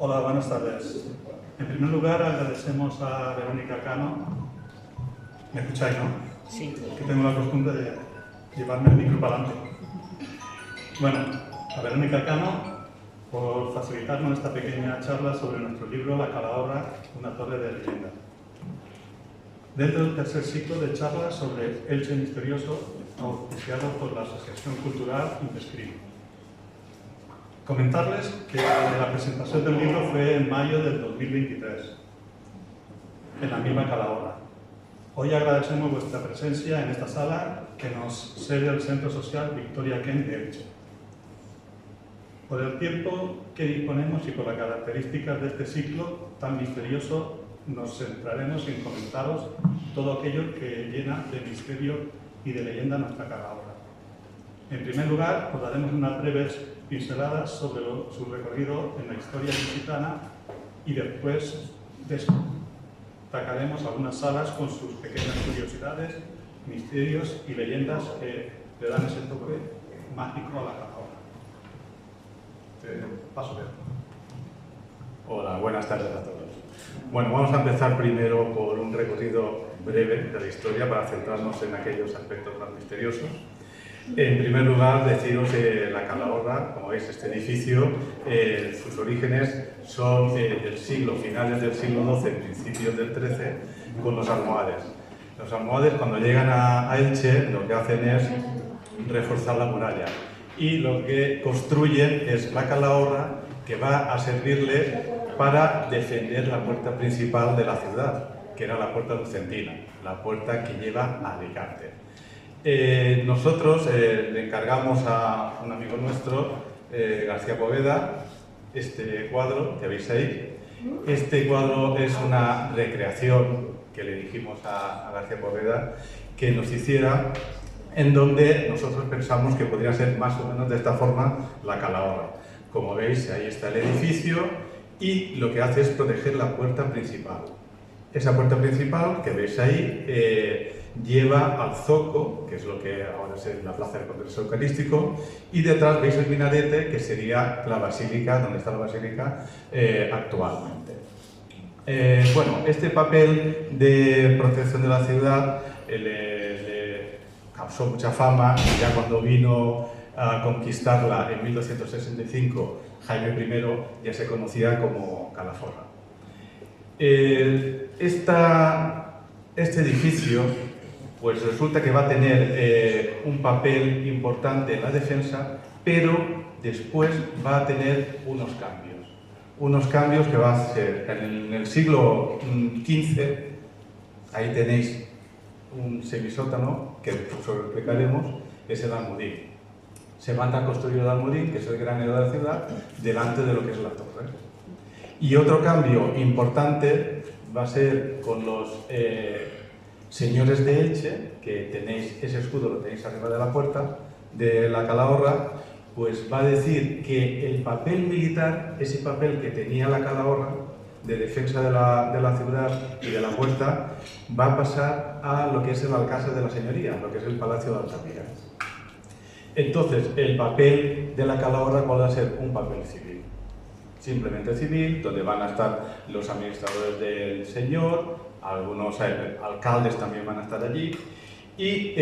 Hola, buenas tardes. En primer lugar, agradecemos a Verónica Cano. ¿Me escucháis, no? Sí. Que tengo la costumbre de llevarme el micro para adelante. Bueno, a Verónica Cano por facilitarnos esta pequeña charla sobre nuestro libro La Calahorra, una torre de leyenda. Dentro del tercer ciclo de charlas sobre Elche misterioso, auspiciado por la Asociación Cultural Impescrimo. Comentarles que la presentación del libro fue en mayo del 2023, en la misma Calahorra. Hoy agradecemos vuestra presencia en esta sala que nos cede el Centro Social Victoria Kent de Elche. Por el tiempo que disponemos y por las características de este ciclo tan misterioso, nos centraremos en comentaros todo aquello que llena de misterio y de leyenda nuestra Calahorra. En primer lugar, os daremos unas breves pinceladas sobre su recorrido en la historia ilicitana y después destacaremos algunas salas con sus pequeñas curiosidades, misterios y leyendas que le dan ese toque mágico a la Calahorra. Paso, Pedro. Hola, buenas tardes a todos. Bueno, vamos a empezar primero por un recorrido breve de la historia para centrarnos en aquellos aspectos más misteriosos. En primer lugar, deciros la Calahorra, como veis, este edificio, sus orígenes son del finales del siglo XII, principios del XIII, con los almohades. Los almohades, cuando llegan a Elche, lo que hacen es reforzar la muralla y lo que construyen es la Calahorra, que va a servirle para defender la puerta principal de la ciudad, que era la puerta lucentina, la puerta que lleva a Alicante. Nosotros le encargamos a un amigo nuestro, García Poveda, este cuadro que veis ahí. Este cuadro es una recreación que le dijimos a García Poveda que nos hiciera, en donde nosotros pensamos que podría ser más o menos de esta forma la Calahorra. Como veis, ahí está el edificio y lo que hace es proteger la puerta principal. Esa puerta principal que veis ahí lleva al zoco, que es lo que ahora es la plaza del Congreso Eucarístico, y detrás veis el minarete, que sería la basílica, donde está la basílica actualmente. Bueno, este papel de protección de la ciudad le causó mucha fama, y ya cuando vino a conquistarla en 1265 Jaime I, ya se conocía como Calaforra. Este edificio pues resulta que va a tener un papel importante en la defensa, pero después va a tener unos cambios que va a ser en el siglo XV. Ahí tenéis un semisótano que os lo explicaremos, es el almudín. Se manda a construir el almudín, que es el granero de la ciudad, delante de lo que es la torre. Y otro cambio importante va a ser con los señores de Elche, que tenéis ese escudo, lo tenéis arriba de la puerta de la Calahorra, pues va a decir que el papel militar, ese papel que tenía la Calahorra de defensa de la ciudad y de la puerta, va a pasar a lo que es el alcázar de la señoría, lo que es el Palacio de Altamira. Entonces, el papel de la Calahorra va a ser un papel civil, simplemente civil, donde van a estar los administradores del señor, algunos alcaldes también van a estar allí, y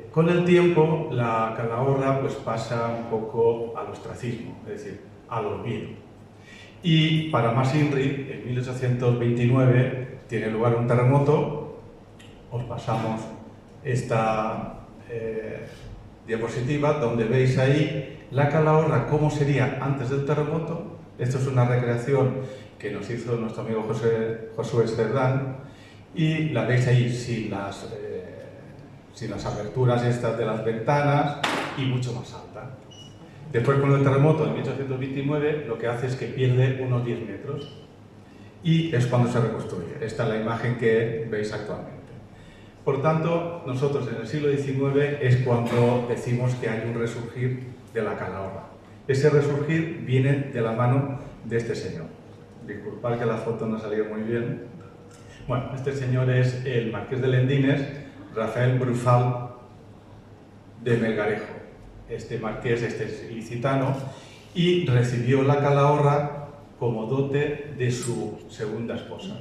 con el tiempo la Calahorra pues pasa un poco al ostracismo, es decir, al olvido. Y para más INRI, en 1829 tiene lugar un terremoto. Os pasamos esta diapositiva donde veis ahí la Calahorra cómo sería antes del terremoto. Esto es una recreación que nos hizo nuestro amigo Josué Cerdán, y la veis ahí sin las aberturas estas de las ventanas y mucho más alta. Después, con el terremoto de 1829, lo que hace es que pierde unos 10 metros y es cuando se reconstruye. Esta es la imagen que veis actualmente. Por tanto, nosotros en el siglo XIX es cuando decimos que hay un resurgir de la Calahorra. Ese resurgir viene de la mano de este señor. Disculpad que la foto no ha salido muy bien. Bueno, este señor es el marqués de Lendines, Rafael Brufal de Melgarejo. Este marqués, este es ilicitano, y recibió la Calahorra como dote de su segunda esposa.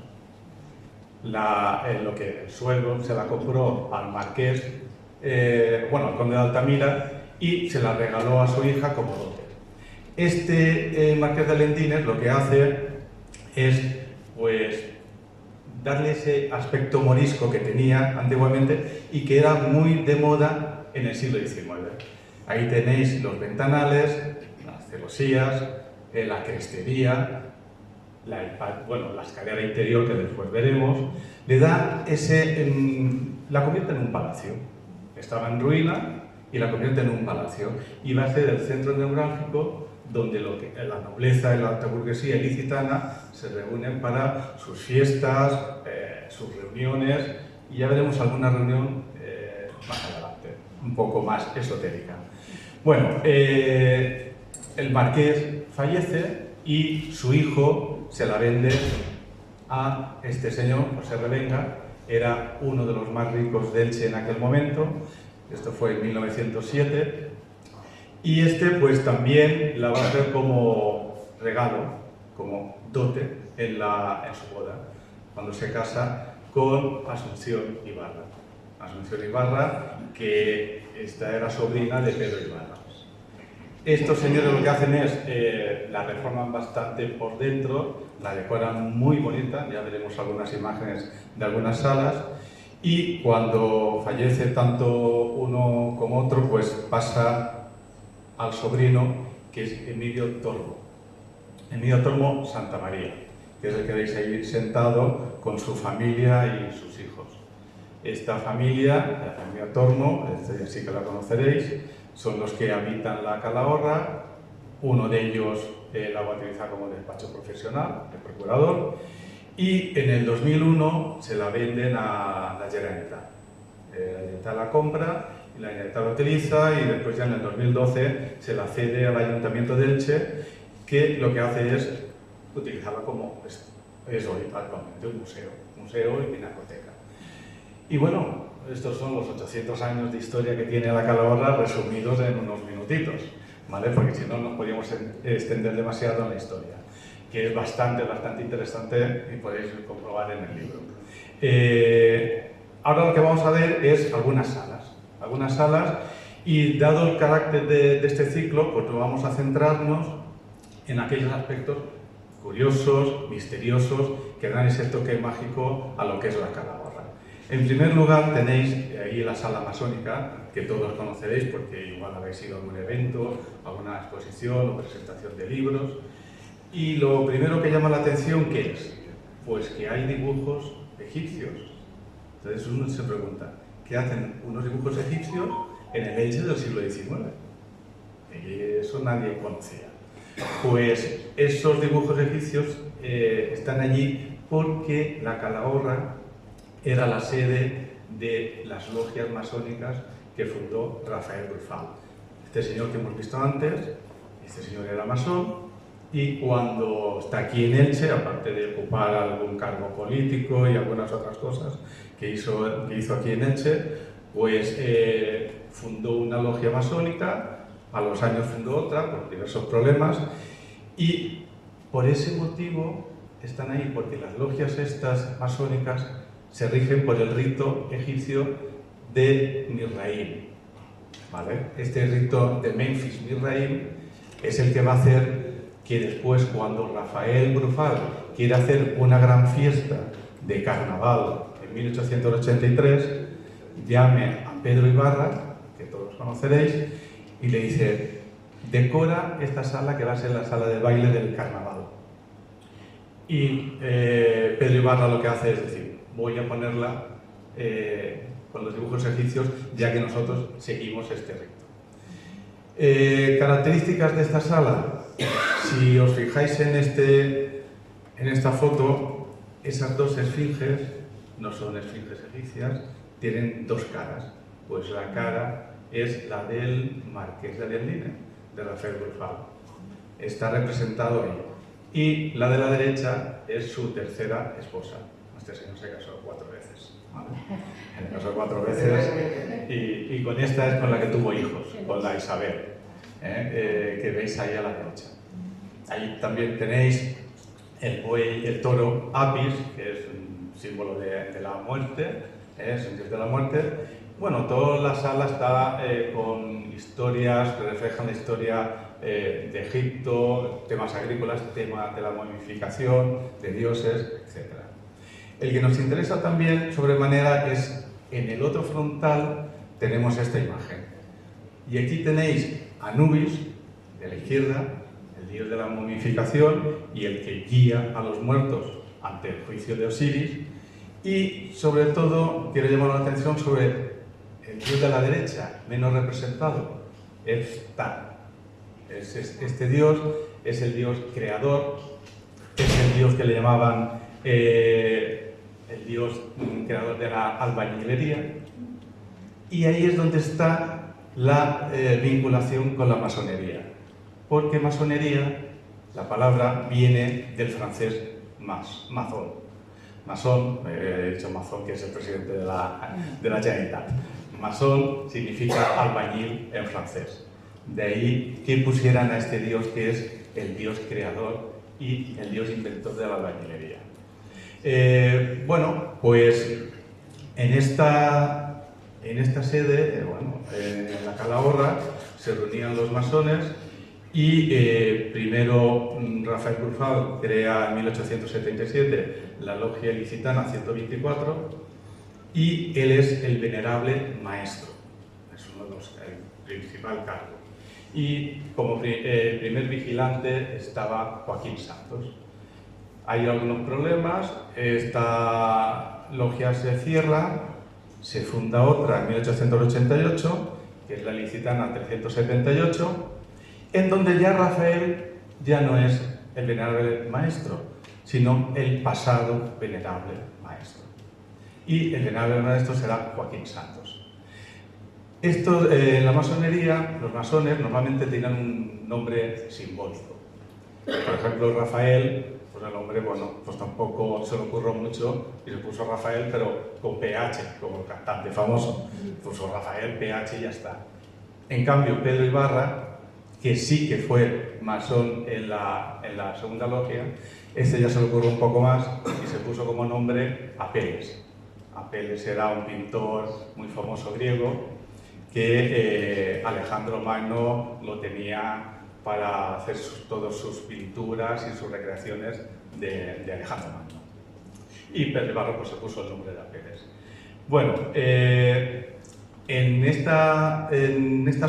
Lo que el suegro se la compró al marqués, al conde de Altamira, y se la regaló a su hija como dote. Este marqués de Lendines lo que hace es, pues, darle ese aspecto morisco que tenía antiguamente y que era muy de moda en el siglo XIX. Ahí tenéis los ventanales, las celosías, la crestería, la escalera interior que después veremos, le da la convierte en un palacio. Estaba en ruina y la convierte en un palacio. Y va a ser el centro neurálgico donde la nobleza y la alta burguesía ilicitana se reúnen para sus fiestas, sus reuniones, y ya veremos alguna reunión más adelante, un poco más esotérica. Bueno, el marqués fallece y su hijo se la vende a este señor, José Revenga. Era uno de los más ricos de Elche en aquel momento. Esto fue en 1907. Y pues también la va a hacer como regalo, como dote en su boda, cuando se casa con Asunción Ibarra. Asunción Ibarra, que esta era sobrina de Pedro Ibarra. Estos señores lo que hacen es, la reforman bastante por dentro, la decoran muy bonita, ya veremos algunas imágenes de algunas salas, y cuando fallece tanto uno como otro, pues pasa al sobrino, que es Emilio Tormo. Emilio Tormo Santa María, que es el que veis ahí sentado con su familia y sus hijos. Esta familia, la familia Tormo, sí que la conoceréis, son los que habitan la Calahorra. Uno de ellos la va a utilizar como despacho profesional, de procurador, y en el 2001 se la venden a la Generalitat. La Generalitat la compra, la Generalitat la utiliza, y después ya en el 2012 se la cede al Ayuntamiento de Elche, que lo que hace es utilizarla como es hoy actualmente un museo y pinacoteca. Y bueno, estos son los 800 años de historia que tiene la Calahorra resumidos en unos minutitos, ¿vale? Porque si no nos podríamos extender demasiado en la historia, que es bastante interesante y podéis comprobar en el libro. Ahora lo que vamos a ver es algunas salas, y dado el carácter de este ciclo, pues vamos a centrarnos en aquellos aspectos curiosos, misteriosos, que dan ese toque mágico a lo que es la Calahorra. En primer lugar tenéis ahí la sala masónica, que todos conoceréis porque igual habéis ido a algún evento, a alguna exposición o presentación de libros. Y lo primero que llama la atención, ¿qué es? Pues que hay dibujos egipcios. Entonces uno se pregunta, ¿qué hacen unos dibujos egipcios en el Elche del siglo XIX? Y eso nadie conocía. Pues esos dibujos egipcios están allí porque la Calahorra era la sede de las logias masónicas que fundó Rafael Brufal. Este señor que hemos visto antes, este señor era masón, y cuando está aquí en Elche, aparte de ocupar algún cargo político y algunas otras cosas que hizo aquí en Elche, pues fundó una logia masónica, a los años fundó otra por diversos problemas, y por ese motivo están ahí, porque las logias estas masónicas se rigen por el rito egipcio de Misraim, ¿vale? Este rito de Memphis Misraim es el que va a hacer que después, cuando Rafael Brufal quiere hacer una gran fiesta de carnaval en 1883, llame a Pedro Ibarra, que todos conoceréis, y le dice: decora esta sala, que va a ser la sala de baile del carnaval. Y Pedro Ibarra lo que hace es decir: voy a ponerla con los dibujos egipcios, ya que nosotros seguimos este rito. Características de esta sala. Si os fijáis en esta foto, esas dos esfinges no son esfinges egipcias, tienen dos caras. Pues la cara es la del marqués de Lendines, de Rafael Brufal. Está representado ahí. Y la de la derecha es su tercera esposa. Este señor se casó 4 veces. ¿Vale? Se casó 4 veces y con esta es con la que tuvo hijos, con la Isabel, que veis ahí a la derecha. Ahí también tenéis el buey, el toro Apis, que es un símbolo de la muerte, es un dios de la muerte. Bueno, toda la sala está con historias que reflejan la historia de Egipto, temas agrícolas, tema de la momificación, de dioses, etc. El que nos interesa también sobremanera es, en el otro frontal tenemos esta imagen. Y aquí tenéis a Anubis, de la izquierda, el dios de la momificación y el que guía a los muertos ante el juicio de Osiris. Y sobre todo quiero llamar la atención sobre el dios de la derecha, menos representado, es Tan. Este dios es el dios creador, es el dios que le llamaban el dios creador de la albañilería, y ahí es donde está la vinculación con la masonería, porque masonería, la palabra viene del francés masón. Masón, he dicho masón, que es el presidente de la Generalitat. Masón significa albañil en francés. De ahí que pusieran a este dios que es el dios creador y el dios inventor de la albañilería. Bueno, pues en esta sede, en la Calahorra, se reunían los masones y primero Rafael Cruzado crea en 1877 la Logia Ilicitana 124 y él es el venerable maestro, es uno de los, el principal cargo. Y como primer vigilante estaba Joaquín Santos. Hay algunos problemas, esta logia se cierra, se funda otra en 1888, que es la Ilicitana 378, en donde ya Rafael ya no es el venerable maestro, sino el pasado venerable maestro. Y el venerable maestro será Joaquín Santos. Esto, en la masonería, los masones normalmente tienen un nombre simbólico. Por ejemplo, Rafael, pues el nombre, bueno, pues tampoco se le ocurrió mucho y se puso Rafael, pero con PH, como el cantante famoso. Puso Rafael, PH y ya está. En cambio, Pedro Ibarra, que sí que fue masón en la segunda logia, este ya se le ocurrió un poco más y se puso como nombre Apeles. Apeles era un pintor muy famoso griego que Alejandro Magno lo tenía para hacer todas sus pinturas y sus recreaciones de Alejandro Magno. Y Pedro Ibarra pues, se puso el nombre de Apeles. Bueno, en esta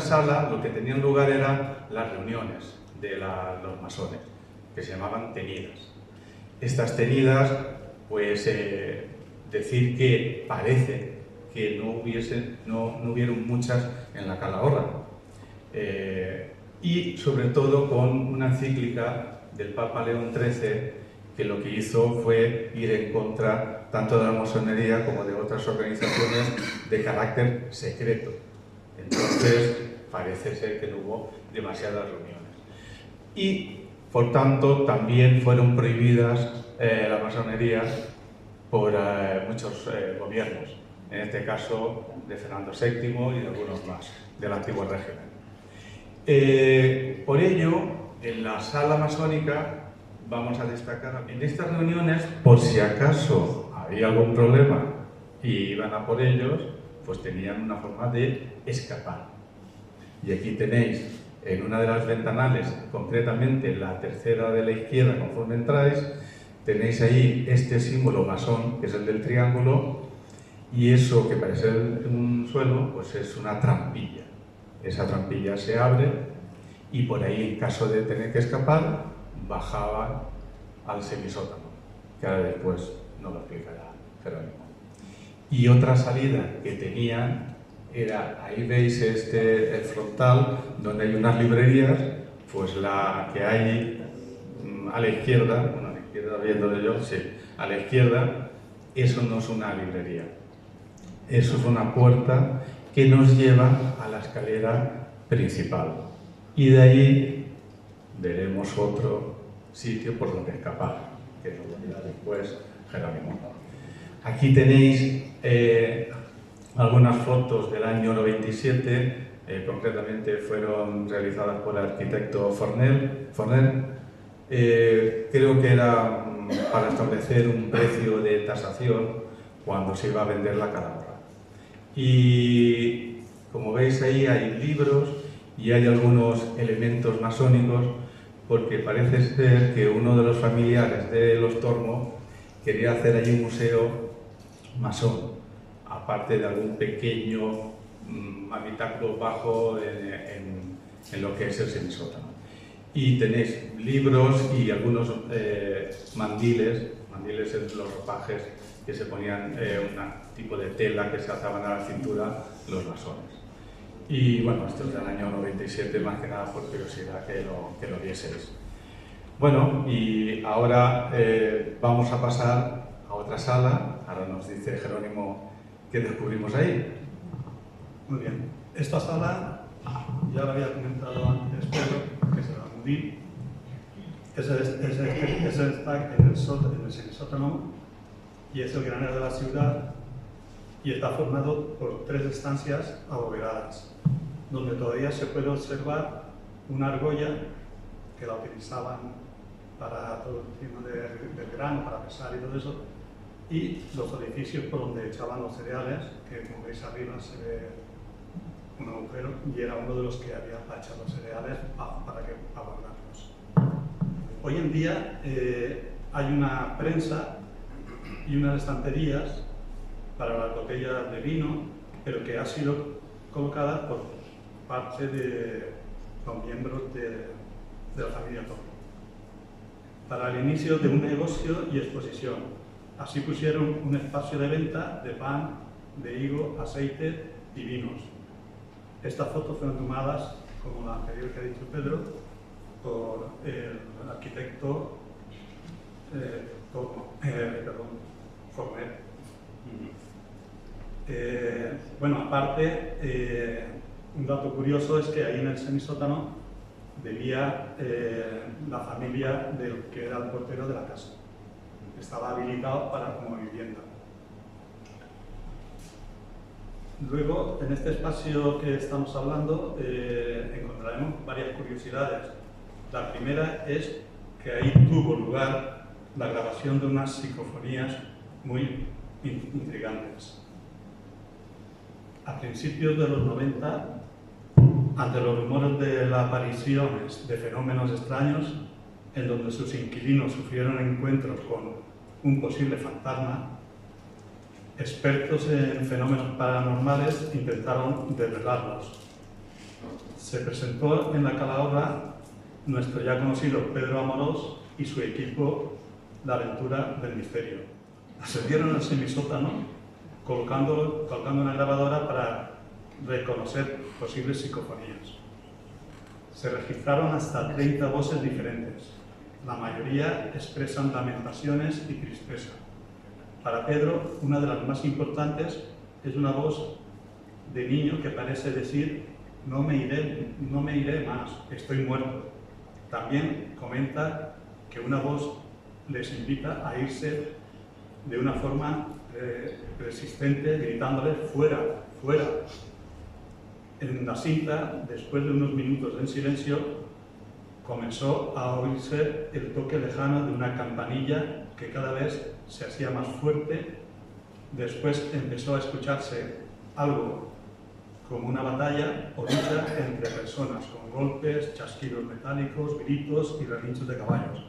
sala lo que tenían lugar eran las reuniones de los masones, que se llamaban tenidas. Estas tenidas, pues decir que parece que no hubieron muchas en la Calahorra. Y sobre todo con una encíclica del Papa León XIII que lo que hizo fue ir en contra tanto de la masonería como de otras organizaciones de carácter secreto. Entonces parece ser que no hubo demasiadas reuniones. Y por tanto también fueron prohibidas la masonería por muchos gobiernos. En este caso de Fernando VII y de algunos más del antiguo régimen. Por ello, en la sala masónica vamos a destacar en estas reuniones, por si acaso había algún problema y iban a por ellos, pues tenían una forma de escapar. Y aquí tenéis en una de las ventanales, concretamente la tercera de la izquierda conforme entráis, tenéis ahí este símbolo masón, que es el del triángulo, y eso que parece un suelo, pues es una trampilla. Esa trampilla se abre y por ahí, en caso de tener que escapar, bajaban al semisótano, que ahora después nos lo explicará Jerónimo. Y otra salida que tenían era, ahí veis el frontal, donde hay unas librerías, pues la que hay a la izquierda, bueno, a la izquierda viéndole yo, sí, a la izquierda, eso no es una librería. Eso es una puerta que nos lleva a la escalera principal. Y de ahí veremos otro sitio por donde escapar, que nos lo dirá después Jerónimo. Aquí tenéis algunas fotos del año 97, concretamente fueron realizadas por el arquitecto Fornell. Creo que era para establecer un precio de tasación cuando se iba a vender la calahorra. Y como veis ahí hay libros y hay algunos elementos masónicos, porque parece ser que uno de los familiares de los Tormo quería hacer allí un museo masón, aparte de algún pequeño habitáculo bajo en lo que es el semisótano. Y tenéis libros y algunos mandiles en los ropajes que se ponían un tipo de tela que se ataban a la cintura los masones. Y bueno, esto es del año 97, más que nada por curiosidad que lo vieseis. Bueno, y ahora vamos a pasar a otra sala. Ahora nos dice Jerónimo qué descubrimos ahí. Muy bien. Esta sala, ya lo había comentado antes, Pedro, que es el Almudí. Ese está en el semisótano y es el granero de la ciudad, y está formado por 3 estancias abovedadas, donde todavía se puede observar una argolla que la utilizaban para todo el tema del grano, para pesar y todo eso, y los orificios por donde echaban los cereales, que como veis arriba se ve un agujero, y era uno de los que había para echar los cereales para guardarlos. Hoy en día hay una prensa y unas estanterías para las botellas de vino, pero que ha sido colocada por parte de los miembros de la familia Tormo, para el inicio de un negocio y exposición. Así pusieron un espacio de venta de pan, de higo, aceite y vinos. Estas fotos fueron tomadas, como la anterior que ha dicho Pedro, por el arquitecto Forner. Bueno, aparte, un dato curioso es que ahí en el semisótano vivía la familia del que era el portero de la casa. Estaba habilitado como vivienda. Luego, en este espacio que estamos hablando, encontraremos varias curiosidades. La primera es que ahí tuvo lugar la grabación de unas psicofonías muy intrigantes. A principios de los 90, ante los rumores de las apariciones de fenómenos extraños, en donde sus inquilinos sufrieron encuentros con un posible fantasma, expertos en fenómenos paranormales intentaron desvelarlos. Se presentó en la calahorra nuestro ya conocido Pedro Amorós y su equipo La Aventura del Misterio. Ascendieron al semisótano colocando una grabadora para reconocer posibles psicofonías. Se registraron hasta 30 voces diferentes. La mayoría expresan lamentaciones y tristeza. Para Pedro, una de las más importantes es una voz de niño que parece decir: no me iré más, estoy muerto. También comenta que una voz les invita a irse de una forma persistente, gritándole: fuera, fuera. En la cinta, después de unos minutos en silencio, comenzó a oírse el toque lejano de una campanilla que cada vez se hacía más fuerte. Después empezó a escucharse algo como una batalla o lucha entre personas, con golpes, chasquidos metálicos, gritos y relinchos de caballos.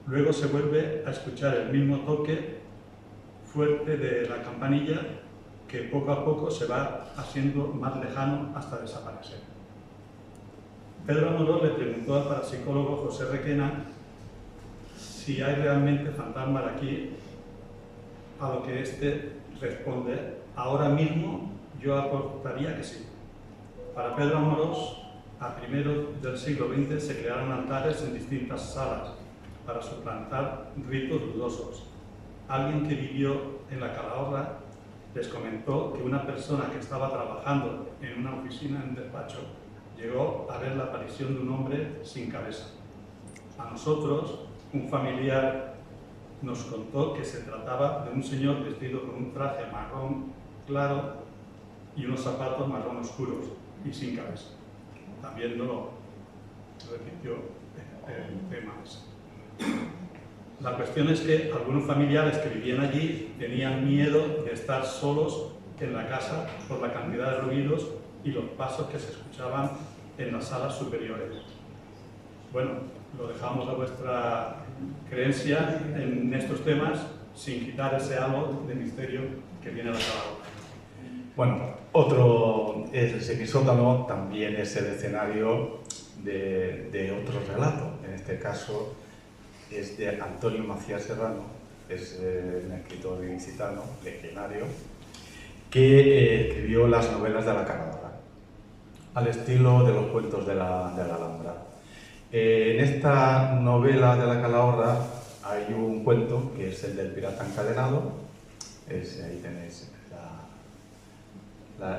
Luego se vuelve a escuchar el mismo toque fuerte de la campanilla, que poco a poco se va haciendo más lejano hasta desaparecer. Pedro Amorós le preguntó al parapsicólogo José Requena si hay realmente fantasmas aquí, a lo que éste responde: ahora mismo yo aportaría que sí. Para Pedro Amorós, a primeros del siglo XX se crearon altares en distintas salas para suplantar ritos dudosos. Alguien que vivió en la calahorra les comentó que una persona que estaba trabajando en una oficina en despacho llegó a ver la aparición de un hombre sin cabeza. A nosotros, un familiar nos contó que se trataba de un señor vestido con un traje marrón claro y unos zapatos marrón oscuros y sin cabeza. También lo repitió el tema ese. La cuestión es que algunos familiares que vivían allí tenían miedo de estar solos en la casa por la cantidad de ruidos y los pasos que se escuchaban en las salas superiores. Bueno, lo dejamos a vuestra creencia en estos temas sin quitar ese halo de misterio que viene a la calaboza. Bueno, el semisótano también es el escenario de otro relato. En este caso es de Antonio Macías Serrano, es un escritor ilicitano, legendario, que escribió las novelas de la Calahorra, al estilo de los cuentos de la Alhambra. En esta novela de la Calahorra hay un cuento que es el del pirata encadenado, ahí tenéis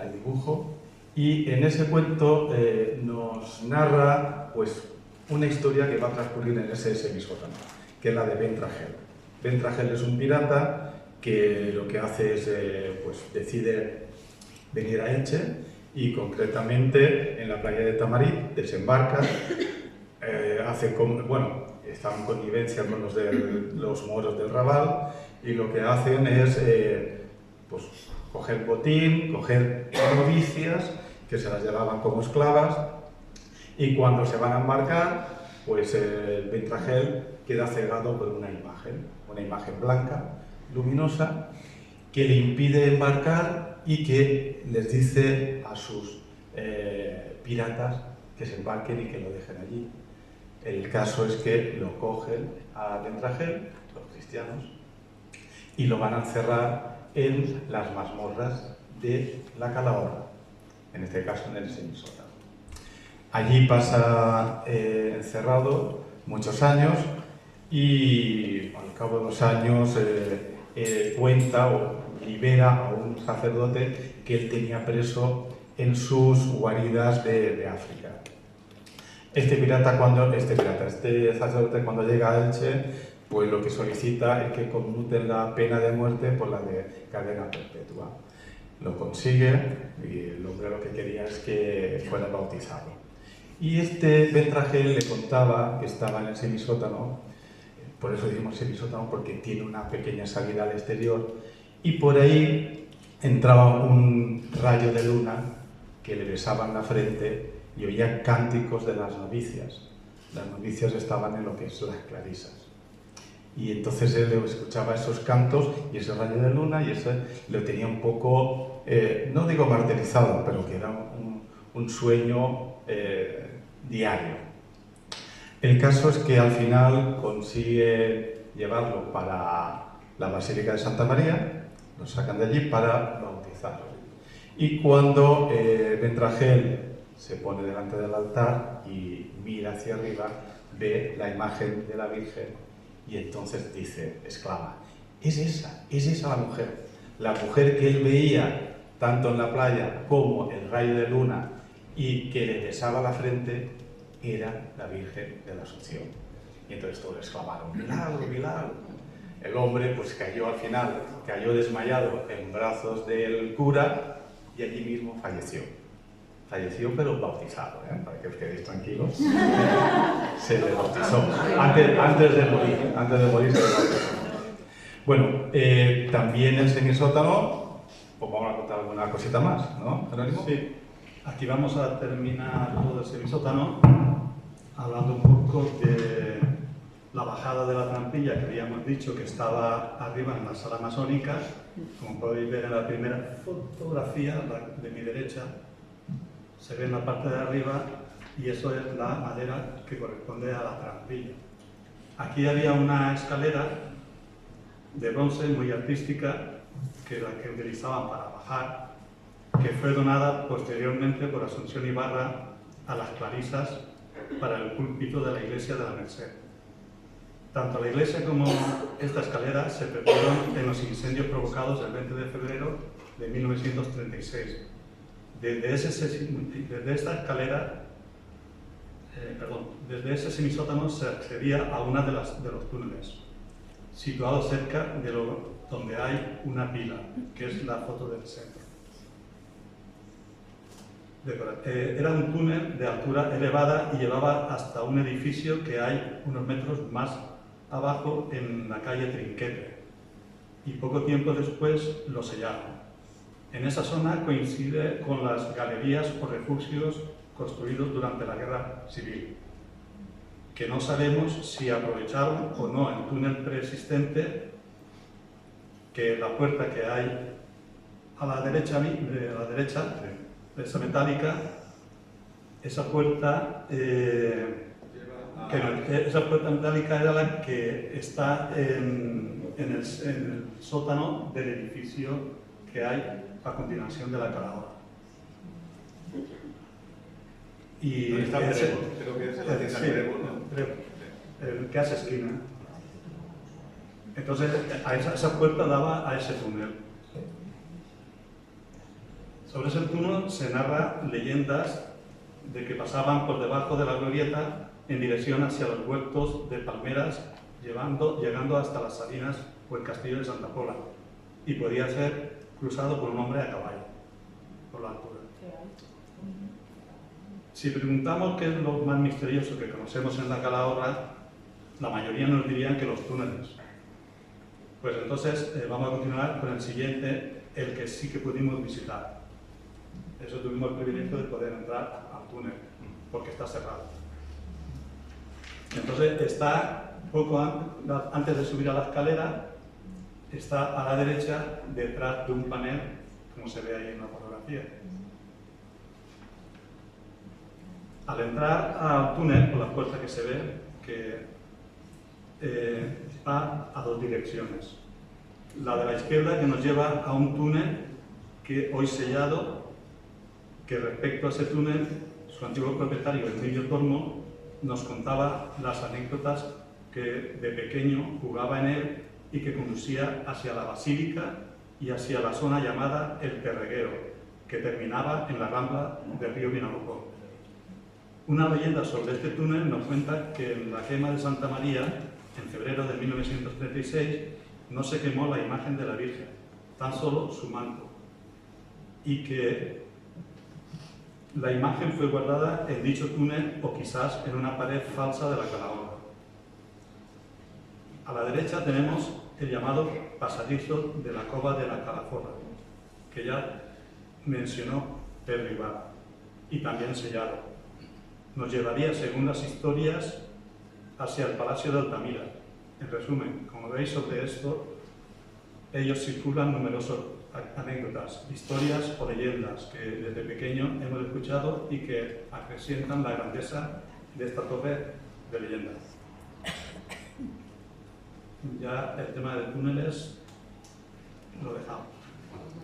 el dibujo, y en ese cuento nos narra pues, una historia que va a transcurrir en ese semisótano, que es la de Bentragel. Bentragel es un pirata que lo que hace es, pues, decide venir a Elche y concretamente en la playa de Tamarit desembarca, está en connivencia con los moros del Raval y lo que hacen es pues, coger botín, coger novicias que se las llevaban como esclavas y cuando se van a embarcar, pues Bentragel queda cegado por una imagen blanca, luminosa, que le impide embarcar y que les dice a sus piratas que se embarquen y que lo dejen allí. El caso es que lo cogen a Bentragel, los cristianos, y lo van a encerrar en las mazmorras de la Calahorra, en este caso en el semisótano. Allí pasa encerrado muchos años y al cabo de los años cuenta o libera a un sacerdote que él tenía preso en sus guaridas de África. Este sacerdote cuando llega a Elche, pues lo que solicita es que conmuten la pena de muerte por la de cadena perpetua. Lo consigue y el hombre lo que quería es que fuera bautizado. Y este Bentragel le contaba que estaba en el semisótano, por eso decimos semisótano porque tiene una pequeña salida al exterior, y por ahí entraba un rayo de luna que le besaba en la frente y oía cánticos de las novicias. Las novicias estaban en lo que es las clarisas. Y entonces él escuchaba esos cantos y ese rayo de luna y ese lo tenía un poco, no digo martirizado, pero que era un sueño diario. El caso es que al final consigue llevarlo para la Basílica de Santa María, lo sacan de allí para bautizarlo. Y cuando Bentragel se pone delante del altar y mira hacia arriba, ve la imagen de la Virgen y entonces exclama, es esa la mujer que él veía tanto en la playa como el rayo de luna y que le besaba la frente, era la Virgen de la Asunción. Y entonces todos exclamaron, milagro, milagro. El hombre pues cayó al final, cayó desmayado en brazos del cura y allí mismo falleció. Falleció pero bautizado, para que os quedéis tranquilos. Se le bautizó. Antes de morir se le bautizó. Bueno, también el semisótano, pues vamos a contar alguna cosita más, ¿no, Jerónimo? Sí, aquí vamos a terminar todo el semisótano hablando un poco de la bajada de la trampilla que habíamos dicho que estaba arriba en la sala masónica. Como podéis ver en la primera fotografía, la de mi derecha, se ve en la parte de arriba y eso es la madera que corresponde a la trampilla. Aquí había una escalera de bronce muy artística que la que utilizaban para bajar, que fue donada posteriormente por Asunción Ibarra a las clarisas para el púlpito de la iglesia de la Merced. Tanto la iglesia como esta escalera se perdieron en los incendios provocados el 20 de febrero de 1936. Desde ese semisótano se accedía a una de los túneles, situado cerca de donde hay una pila, que es la foto del centro. Era un túnel de altura elevada y llevaba hasta un edificio que hay unos metros más abajo en la calle Trinquete. Y poco tiempo después lo sellaron. En esa zona coincide con las galerías o refugios construidos durante la Guerra Civil, que no sabemos si aprovecharon o no el túnel preexistente, que la puerta que hay a la derecha, esa metálica, esa puerta metálica era la que está en el sótano del edificio que hay a continuación de la calahorra. Y está Prevo, creo que es el Prevo, ¿no? El que hace esquina. Entonces, esa puerta daba a ese túnel. Sobre ese túnel se narran leyendas de que pasaban por debajo de la glorieta en dirección hacia los huertos de palmeras, llegando hasta las Salinas o el castillo de Santa Pola, y podía ser cruzado por un hombre a caballo, por la altura. Si preguntamos qué es lo más misterioso que conocemos en la calahorra, la mayoría nos dirían que los túneles. Pues entonces vamos a continuar con el siguiente, el que sí que pudimos visitar. Eso tuvimos el privilegio de poder entrar al túnel, porque está cerrado. Entonces está poco antes de subir a la escalera, está a la derecha detrás de un panel, como se ve ahí en la fotografía. Al entrar al túnel, por la puerta que se ve, que va a dos direcciones. La de la izquierda, que nos lleva a un túnel que hoy sellado, que respecto a ese túnel, su antiguo propietario, Emilio Tormo, nos contaba las anécdotas que de pequeño jugaba en él y que conducía hacia la Basílica y hacia la zona llamada El Terreguero, que terminaba en la rambla del río Vinalopó. Una leyenda sobre este túnel nos cuenta que en la quema de Santa María, en febrero de 1936, no se quemó la imagen de la Virgen, tan solo su manto, y que la imagen fue guardada en dicho túnel o quizás en una pared falsa de la calahorra. A la derecha tenemos el llamado pasadizo de la cova de la Calahorra, que ya mencionó Pedro Ibarra, y también sellado. Nos llevaría, según las historias, hacia el Palacio de Altamira. En resumen, como veis sobre esto, ellos circulan numerosas anécdotas, historias o leyendas que desde pequeño hemos escuchado y que acrecientan la grandeza de esta torre de leyendas. Ya el tema de túneles lo dejamos.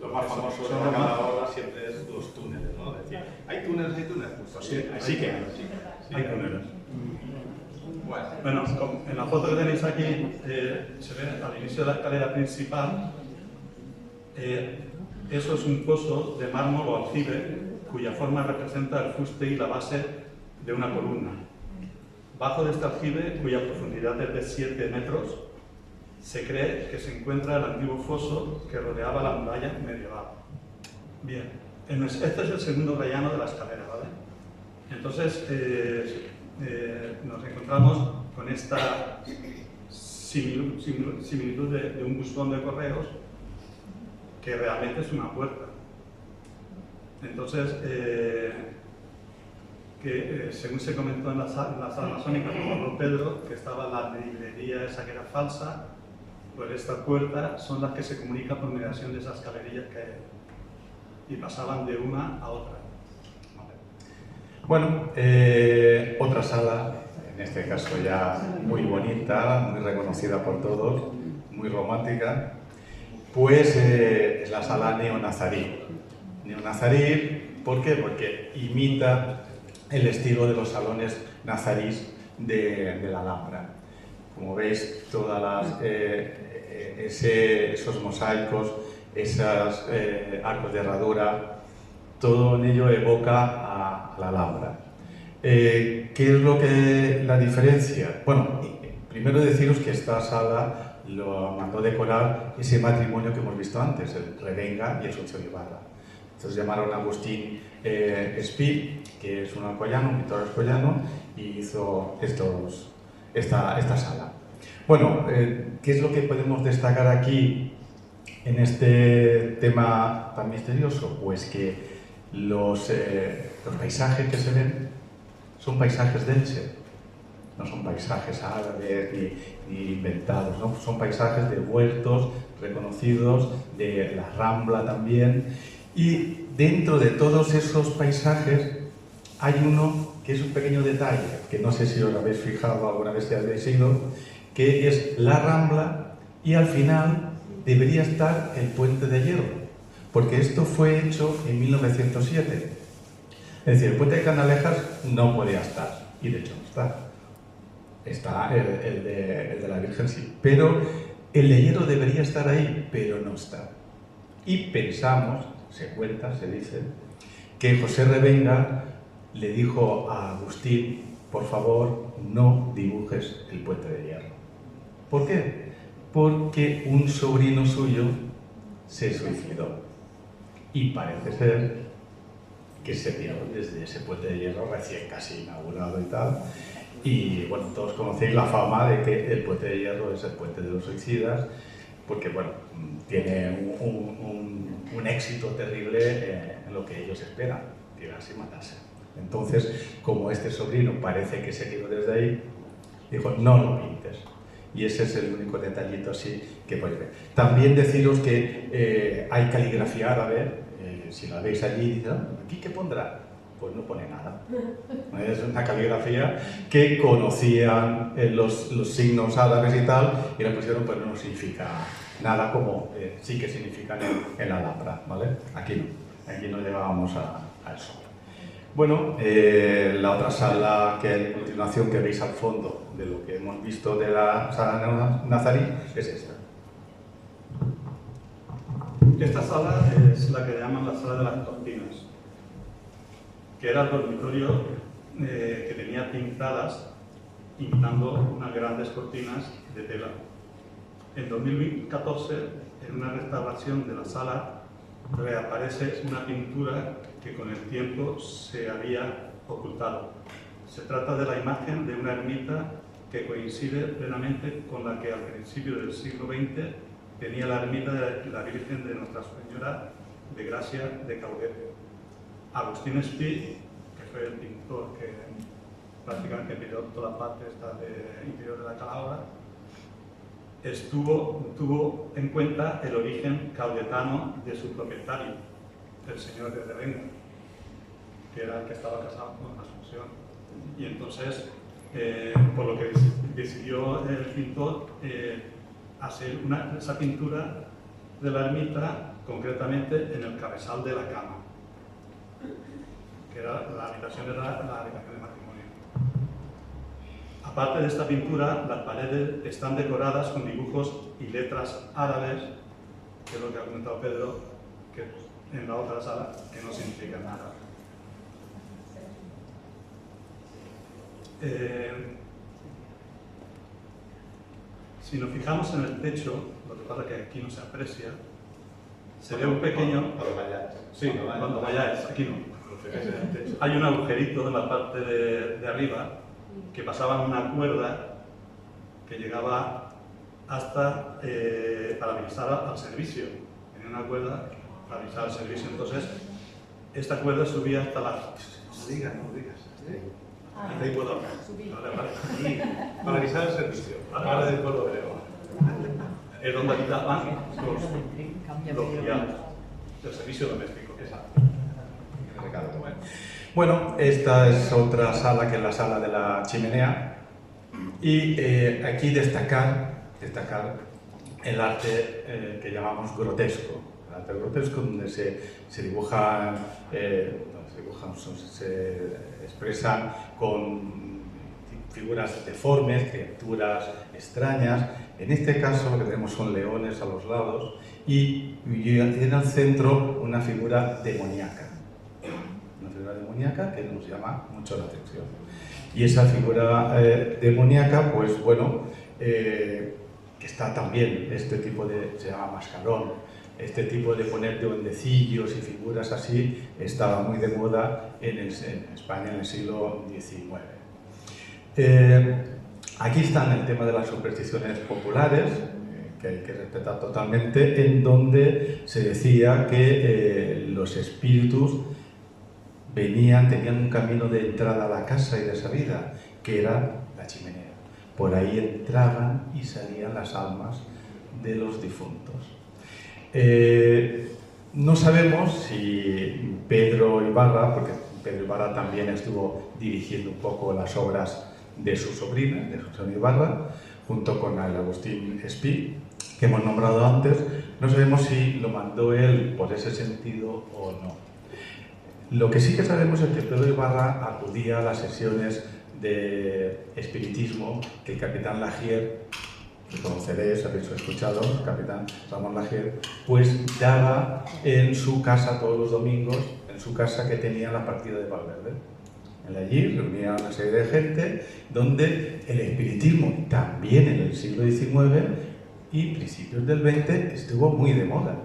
Lo más famoso de la calahorra siempre es los túneles, ¿no? Es decir, ¿hay túneles? Pues Sí, sí que hay. Hay túneles. Bueno, Bueno, en la foto que tenéis aquí se ve al inicio de la escalera principal. Eso es un pozo de mármol o aljibe cuya forma representa el fuste y la base de una columna. Bajo de este aljibe, cuya profundidad es de 7 metros, se cree que se encuentra el antiguo foso que rodeaba la muralla medieval. Bien, este es el segundo rellano de la escalera, ¿vale? Entonces, nos encontramos con esta similitud de un buzón de correos que realmente es una puerta. Entonces, según se comentó en la sala masónica por Pedro, que estaba la librería esa que era falsa, pues estas puertas son las que se comunican por mediación de esas galerías que hay, y pasaban de una a otra. Bueno, otra sala, en este caso ya muy bonita, muy reconocida por todos, muy romántica, pues es la sala neonazarí. Neonazarí, ¿por qué? Porque imita el estilo de los salones nazarís de la Alhambra. Como veis, todas esos mosaicos, esos arcos de herradura, todo en ello evoca a la Alhambra. ¿Qué es lo que la diferencia? Bueno, primero deciros que esta sala lo mandó decorar ese matrimonio que hemos visto antes, el Revenga y el Socio Ibarra. Es Entonces llamaron a Agustín Espí, que es un alcoyano, un pintor alcoyano, y hizo esta sala. Bueno, ¿qué es lo que podemos destacar aquí en este tema tan misterioso? Pues que los paisajes que se ven son paisajes de Elche, no son paisajes árabes ni inventados, ¿no? Son paisajes de huertos reconocidos, de la Rambla también, y dentro de todos esos paisajes hay uno que es un pequeño detalle, que no sé si os habéis fijado alguna vez que habéis ido, que es la Rambla, y al final debería estar el Puente de Hierro, porque esto fue hecho en 1907. Es decir, el Puente de Canalejas no podía estar, y de hecho no está. Está el de la Virgen sí, pero el de Hierro debería estar ahí, pero no está. Y pensamos, se cuenta, se dice, que José Revenga le dijo a Agustín, por favor, no dibujes el Puente de Hierro. ¿Por qué? Porque un sobrino suyo se suicidó. Y parece ser que se vio desde ese Puente de Hierro recién casi inaugurado y tal. Y bueno, todos conocéis la fama de que el Puente de Hierro es el puente de los suicidas, porque bueno, tiene un éxito terrible en lo que ellos esperan, tirarse y matarse. Entonces, como este sobrino parece que se tiró desde ahí, dijo, no lo pintes. Y ese es el único detallito así que podéis ver. También deciros que hay caligrafía árabe, si la veis allí, ¿aquí qué pondrá? Pues no pone nada. Es una caligrafía que conocían los signos árabes y tal, y la pusieron, pero no significa nada como sí que significan en la Alhambra, ¿vale? Aquí no llegábamos a eso. Bueno, la otra sala que hay a continuación, que veis al fondo de lo que hemos visto de la sala nazarí, es esta. Esta sala es la que llaman la sala de las cortinas, que era el dormitorio que tenía pintadas imitando unas grandes cortinas de tela. En 2014, en una restauración de la sala, reaparece una pintura que con el tiempo se había ocultado. Se trata de la imagen de una ermita que coincide plenamente con la que al principio del siglo XX tenía la ermita de la Virgen de Nuestra Señora de Gracia de Caudete. Agustín Espí, que fue el pintor que prácticamente pintó toda la parte esta de interior de la calahorra, tuvo en cuenta el origen caudetano de su propietario, el señor de Revenga, que era el que estaba casado con Asunción. Y entonces, por lo que decidió el pintor hacer esa pintura de la ermita, concretamente en el cabezal de la cama, que era la habitación de matrimonio. Aparte de esta pintura, las paredes están decoradas con dibujos y letras árabes, que es lo que ha comentado Pedro, que en la otra sala, que no significa nada. Si nos fijamos en el techo, lo que pasa es que aquí no se aprecia, se ve un pequeño... Cuando vayáis. Sí, cuando vayáis, aquí no. Hay un agujerito en la parte de arriba que pasaba una cuerda que llegaba hasta para avisar al servicio. Tenía una cuerda para avisar al servicio. Entonces, esta cuerda subía hasta la... No digas, no digas. Ahí puedo hablar. Vale. Para avisar el servicio. Ahora después lo veo. Es donde quitaban los criados del servicio doméstico. Exacto. Bueno, esta es otra sala que es la sala de la chimenea, y aquí destacar el arte que llamamos grotesco. El arte grotesco, donde se expresan con figuras deformes, criaturas extrañas. En este caso lo que tenemos son leones a los lados y en el centro una figura demoníaca. Una figura demoníaca que nos llama mucho la atención. Y esa figura demoníaca, pues bueno, que está también, este tipo de, se llama mascarón, Este tipo de poner duendecillos y figuras así estaba muy de moda en España en el siglo XIX. Aquí está el tema de las supersticiones populares, que hay que respetar totalmente, en donde se decía que los espíritus tenían un camino de entrada a la casa y de salida, que era la chimenea. Por ahí entraban y salían las almas de los difuntos. No sabemos si Pedro Ibarra, porque Pedro Ibarra también estuvo dirigiendo un poco las obras de su sobrina, de José Ibarra, junto con el Agustín Espí, que hemos nombrado antes, no sabemos si lo mandó él por ese sentido o no. Lo que sí que sabemos es que Pedro Ibarra acudía a las sesiones de espiritismo que el capitán Lagier, que conoceréis, habéis escuchado, el capitán Ramón Lagier, pues daba en su casa todos los domingos, en su casa que tenía la partida de Valverde. Allí reunía a una serie de gente donde el espiritismo, también en el siglo XIX y principios del XX, estuvo muy de moda,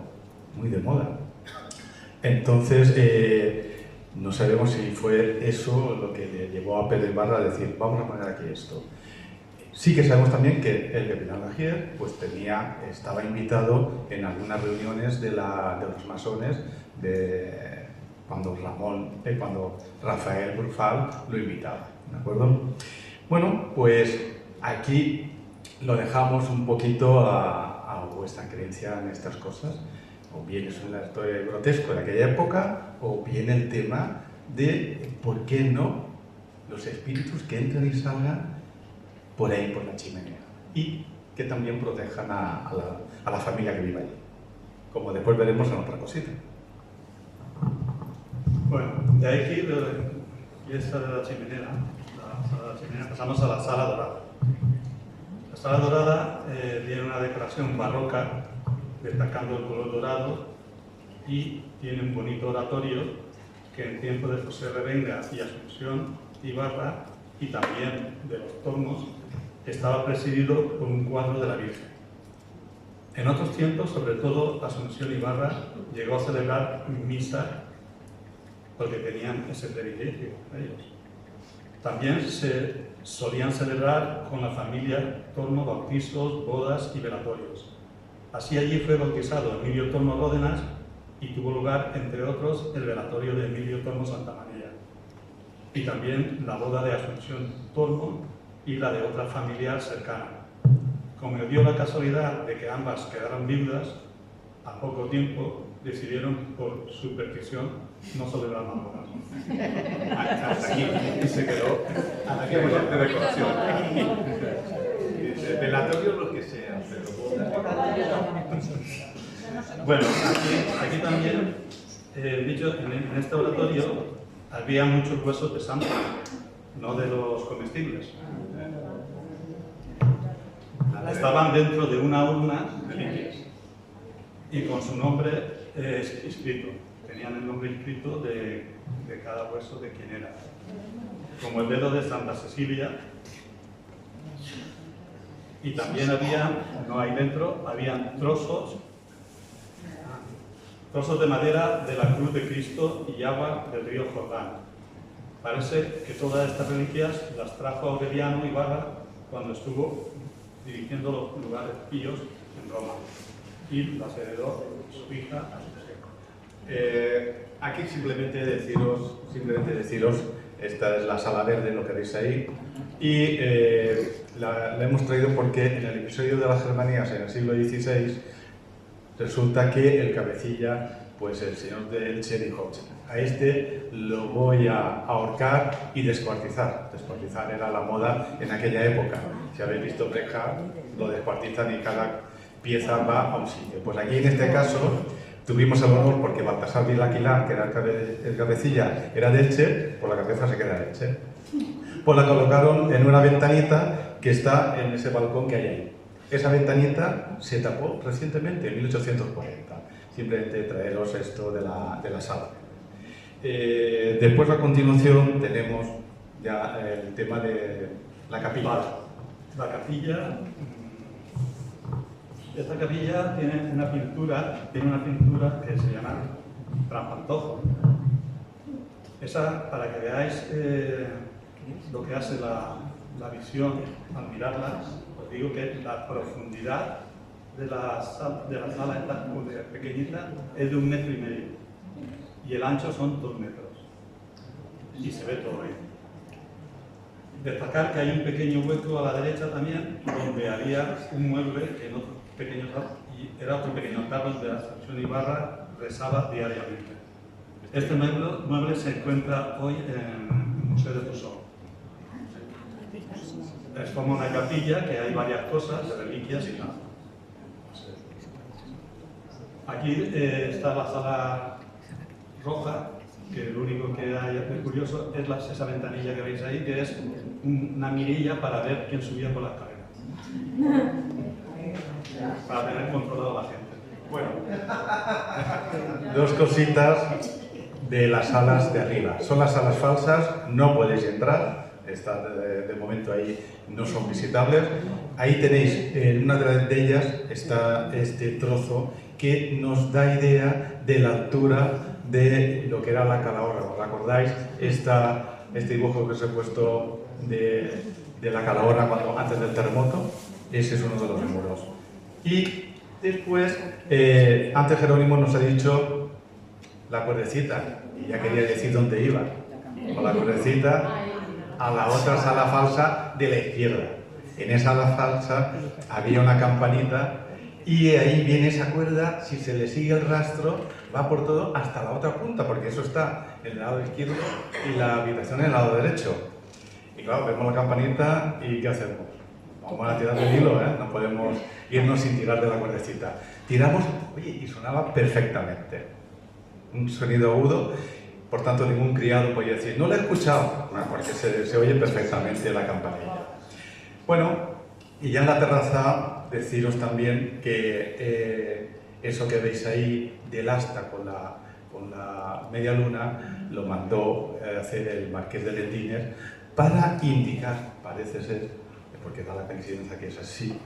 muy de moda. Entonces, no sabemos si fue eso lo que le llevó a Pedro Ibarra a decir, vamos a poner aquí esto. Sí que sabemos también que el capitán Lagier pues estaba invitado en algunas reuniones de los masones cuando Rafael Brufal lo invitaba, ¿de acuerdo? Bueno, pues aquí lo dejamos un poquito a vuestra creencia en estas cosas. O bien es una historia grotesca de aquella época, o bien el tema de por qué no los espíritus que entran y salgan por ahí, por la chimenea, y que también protejan a la familia que vive allí, como después veremos en otra cosita. Bueno, de aquí, y esta de la chimenea, pasamos a la sala dorada. La sala dorada tiene una decoración barroca, destacando el color dorado, y tiene un bonito oratorio que en tiempo de José Revenga y Asunción Ibarra, y también de los Tormos, estaba presidido por un cuadro de la Virgen. En otros tiempos, sobre todo Asunción Ibarra llegó a celebrar misa porque tenían ese privilegio ellos. También se solían celebrar con la familia Tormo bautizos, bodas y velatorios. Así allí fue bautizado Emilio Tormo Ródenas y tuvo lugar, entre otros, el velatorio de Emilio Tormo Santamaría, y también la boda de Asunción Tormo y la de otra familiar cercana. Como dio la casualidad de que ambas quedaron viudas, a poco tiempo decidieron, por superstición, no celebrar la boda. Hasta aquí se quedó. Hasta aquí hemos hecho decoración. Velatorio lo que sea, pero bueno, aquí también, dicho, en este oratorio había muchos huesos de santos, no de los comestibles. Estaban dentro de una urna de reliquias y con su nombre escrito. Tenían el nombre escrito de cada hueso de quién era. Como el dedo de Santa Cecilia. Y también no hay dentro, habían trozos de madera de la cruz de Cristo y agua del río Jordán. Parece que todas estas reliquias las trajo Aureliano Ibarra cuando estuvo dirigiendo los lugares píos en Roma, y las heredó su hija Asunción. Aquí simplemente deciros, esta es la sala verde, lo que veis ahí, y la hemos traído porque en el episodio de las Germanías en el siglo XVI resulta que el cabecilla, pues el señor de Elche dijo, a este lo voy a ahorcar y descuartizar. Descuartizar era la moda en aquella época. Si habéis visto Brecha, lo descuartizan y cada pieza va a un sitio. Pues aquí en este caso tuvimos el honor porque Baltasar Vilaquilar, que era el cabecilla, era de Elche, por la cabeza se queda de Elche. Pues la colocaron en una ventanita que está en ese balcón que hay ahí. Esa ventanita se tapó recientemente, en 1840. Simplemente traeros esto de la sala. Después, a continuación, tenemos ya el tema de la capilla. La capilla Esta capilla tiene una pintura que se llama trampantojo. Esa, para que veáis lo que hace la visión al mirarla, os digo que la profundidad de la sala esta pequeñita es de 1,5 metros y el ancho son 2 metros y se ve todo bien. Destacar que hay un pequeño hueco a la derecha también donde había un mueble que en otro pequeño era otro pequeño altar donde Ascensión Ibarra rezaba diariamente. Este mueble se encuentra hoy en el Museo de Tuzón. Es como una capilla que hay varias cosas, reliquias y nada. Aquí está la sala roja, que lo único que hay de curioso es esa ventanilla que veis ahí, que es una mirilla para ver quién subía por la escalera. Para tener controlado a la gente. Bueno, dos cositas de las salas de arriba. Son las salas falsas, no podéis entrar, están de momento ahí, no son visitables. Ahí tenéis, en una de ellas está este trozo que nos da idea de la altura de lo que era la calahorra. ¿Os acordáis? Este dibujo que os he puesto de la calahorra antes del terremoto, ese es uno de los muros. Y después, antes Jerónimo nos ha dicho la cuerdecita, y ya quería decir dónde iba, con la cuerdecita a la otra sala falsa de la izquierda. En esa sala falsa había una campanita y ahí viene esa cuerda, si se le sigue el rastro, va por todo hasta la otra punta, porque eso está en el lado izquierdo y la habitación en el lado derecho. Y claro, vemos la campanita y ¿qué hacemos? Vamos a tirar del hilo, ¿eh? No podemos irnos sin tirar de la cuerdecita. Tiramos, oye, y sonaba perfectamente. Un sonido agudo, por tanto ningún criado podía decir, no lo he escuchado, no, porque se oye perfectamente la campanilla. Bueno, y ya en la terraza deciros también que eso que veis ahí del asta con la media luna lo mandó hacer el marqués de Lendines para indicar, parece ser, porque da la coincidencia que es así,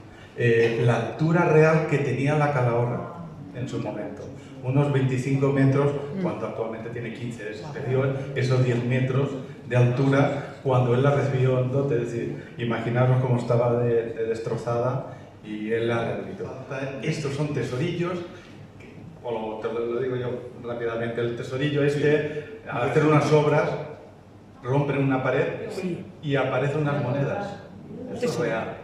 la altura real que tenía la calahorra en su momento. Unos 25 metros, cuando actualmente tiene 15 de exterior, esos 10 metros de altura cuando él la recibió en dote. Es decir, imaginaros cómo estaba de destrozada y él la rehabilitó. Estos son tesorillos, o te lo digo yo rápidamente, el tesorillo este, al hacer unas obras, rompen una pared y aparecen unas monedas. Esto es real.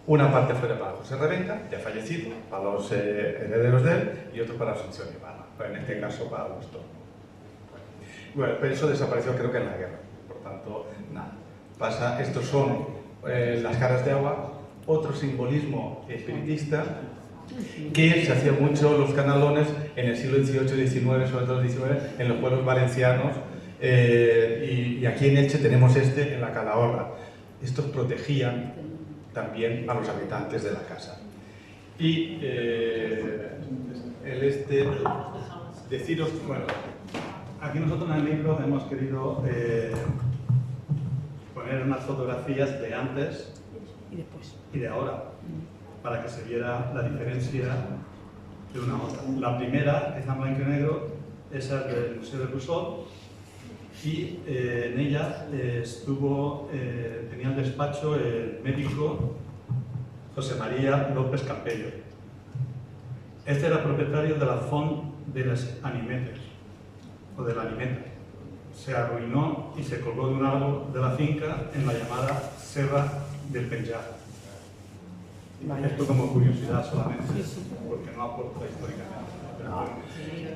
Una parte fue para José Revenga, ya fallecido, para los herederos de él, y otro para Asunción Ibarra, en este caso para los dos. Bueno, pero eso desapareció creo que en la guerra, por tanto, nada. Estos son las caras de agua, otro simbolismo espiritista, que se hacía mucho los canalones en el siglo XVIII, XIX, sobre todo el XIX, en los pueblos valencianos, y aquí en Elche tenemos en la calahorra. Estos protegían también a los habitantes de la casa. Y deciros, bueno, aquí nosotros en el libro hemos querido poner unas fotografías de antes y de ahora, para que se viera la diferencia de una a otra. La primera es en blanco y negro, esa es del Museo de Rousseau, y en ella tenía el despacho el médico José María López Campello. Este era propietario de la Font de les Animetes, o de la Animeta. Se arruinó y se colgó de un árbol de la finca en la llamada Serra del Penjar. Esto como curiosidad solamente, porque no aporta históricamente.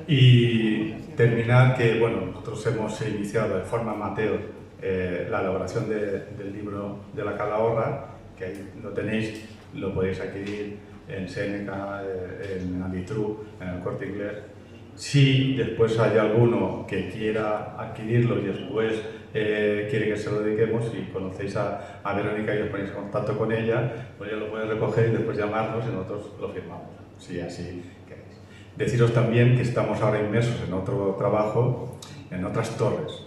Y terminar que, bueno, nosotros hemos iniciado de forma amateur la elaboración del libro de la calahorra, que ahí lo tenéis, lo podéis adquirir en Seneca, en Alitru, en el Corte Inglés. Si después hay alguno que quiera adquirirlo y después quiere que se lo dediquemos, si conocéis a Verónica y os ponéis en contacto con ella, pues ella lo puede recoger y después llamarnos y nosotros lo firmamos, si así queréis. Deciros también que estamos ahora inmersos en otro trabajo, en otras torres,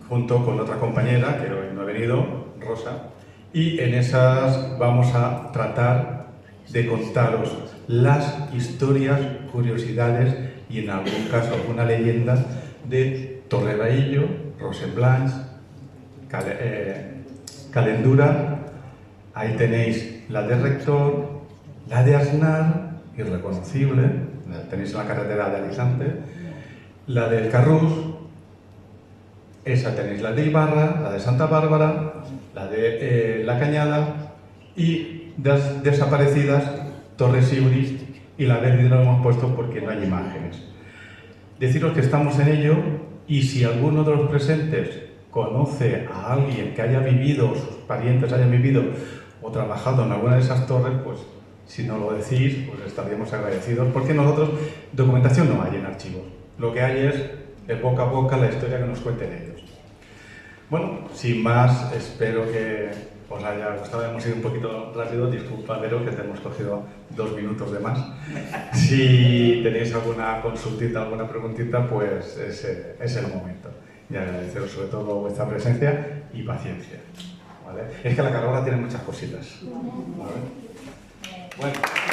junto con otra compañera que hoy no ha venido, Rosa, y en esas vamos a tratar de contaros las historias, curiosidades y en algún caso alguna leyenda de Torrebaillo, Rosemblanche, Calendura. Ahí tenéis la de Rector, la de Aznar, irreconocible, la tenéis en la carretera de Alicante, la del Carrús, esa tenéis la de Ibarra, la de Santa Bárbara, la de La Cañada y desaparecidas Torres Ibris y la verde no lo hemos puesto porque no hay imágenes. Deciros que estamos en ello y si alguno de los presentes conoce a alguien que haya vivido, o sus parientes hayan vivido o trabajado en alguna de esas torres, pues si nos lo decís, pues estaríamos agradecidos porque nosotros documentación no hay en archivos. Lo que hay es el boca a boca, la historia que nos cuenten ellos. Bueno, sin más, espero que os haya gustado. Hemos ido un poquito rápido, disculpa, Vero, que te hemos cogido 2 minutos de más. Si tenéis alguna consultita, alguna preguntita, pues es el momento. Y agradeceros sobre todo vuestra presencia y paciencia. ¿Vale? Es que la carrera tiene muchas cositas. ¿Vale? Bueno.